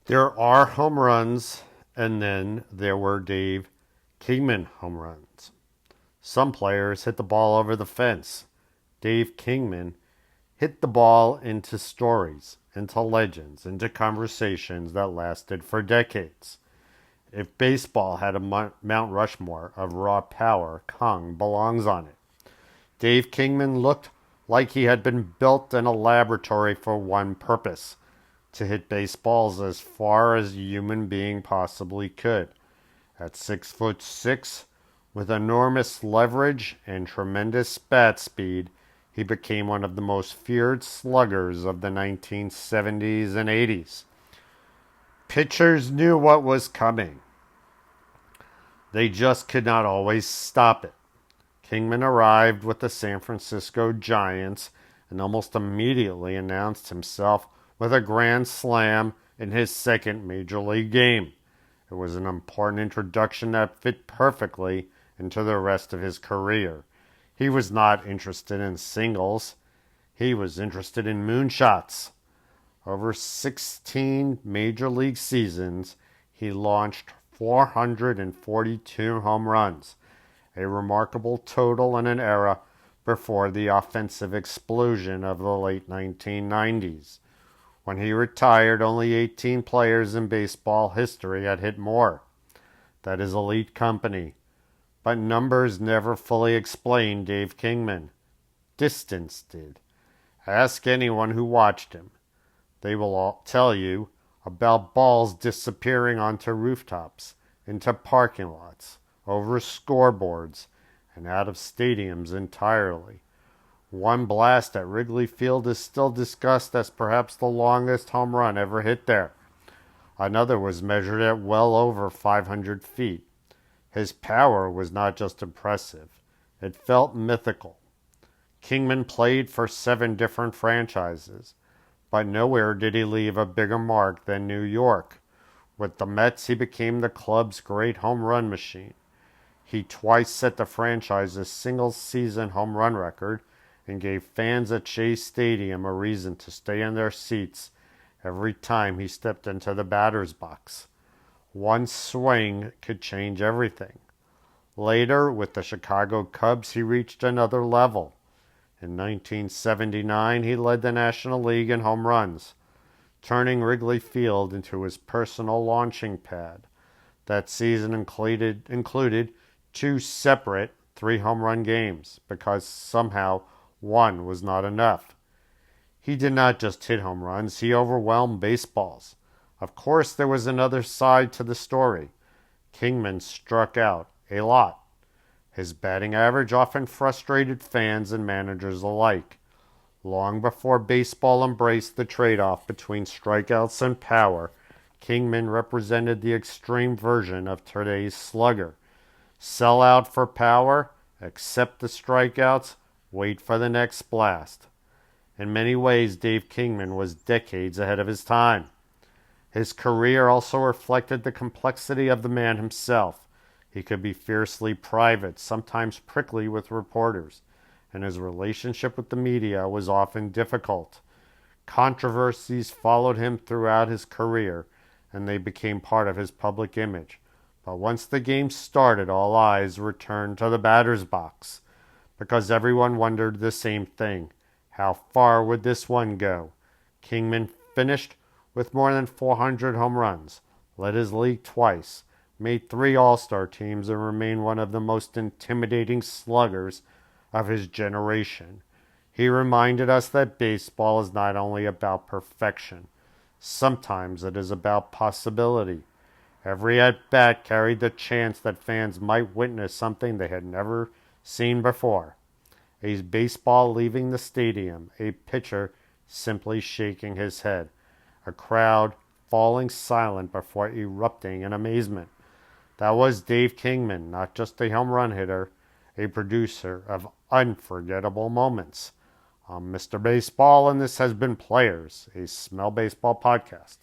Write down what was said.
There are home runs, and then there were Dave Kingman home runs. Some players hit the ball over the fence. Dave Kingman hit the ball into stories, into legends, into conversations that lasted for decades. If baseball had a Mount Rushmore of raw power, Kong belongs on it. Dave Kingman looked like he had been built in a laboratory for one purpose: to hit baseballs as far as a human being possibly could. At 6'6", with enormous leverage and tremendous bat speed, he became one of the most feared sluggers of the 1970s and 80s. Pitchers knew what was coming. They just could not always stop it. Kingman arrived with the San Francisco Giants and almost immediately announced himself with a grand slam in his second major league game. It was an important introduction that fit perfectly into the rest of his career. He was not interested in singles. He was interested in moonshots. Over 16 major league seasons, he launched 442 home runs, a remarkable total in an era before the offensive explosion of the late 1990s. When he retired, only 18 players in baseball history had hit more. That is elite company. But numbers never fully explain Dave Kingman. Distance did. Ask anyone who watched him. They will all tell you about balls disappearing onto rooftops, into parking lots, over scoreboards, and out of stadiums entirely. One blast at Wrigley Field is still discussed as perhaps the longest home run ever hit there. Another was measured at well over 500 feet. His power was not just impressive, it felt mythical. Kingman played for 7 different franchises, but nowhere did he leave a bigger mark than New York. With the Mets, he became the club's great home run machine. He twice set the franchise's single-season home run record and gave fans at Shea Stadium a reason to stay in their seats every time he stepped into the batter's box. One swing could change everything. Later, with the Chicago Cubs, he reached another level. In 1979, he led the National League in home runs, turning Wrigley Field into his personal launching pad. That season included 2 separate 3-home run games because somehow one was not enough. He did not just hit home runs, he overwhelmed baseballs. Of course, there was another side to the story. Kingman struck out a lot. His batting average often frustrated fans and managers alike. Long before baseball embraced the trade-off between strikeouts and power, Kingman represented the extreme version of today's slugger. Sell out for power, accept the strikeouts, wait for the next blast. In many ways, Dave Kingman was decades ahead of his time. His career also reflected the complexity of the man himself. He could be fiercely private, sometimes prickly with reporters, and his relationship with the media was often difficult. Controversies followed him throughout his career, and they became part of his public image. But once the game started, all eyes returned to the batter's box, because everyone wondered the same thing. How far would this one go? Kingman finished with more than 400 home runs, led his league twice, made 3 All-Star teams, and remained one of the most intimidating sluggers of his generation. He reminded us that baseball is not only about perfection. Sometimes it is about possibility. Every at-bat carried the chance that fans might witness something they had never seen before. A baseball leaving the stadium, a pitcher simply shaking his head, a crowd falling silent before erupting in amazement. That was Dave Kingman, not just a home run hitter, a producer of unforgettable moments. I'm Mr. Baseball, and this has been Players, a Smell Baseball podcast.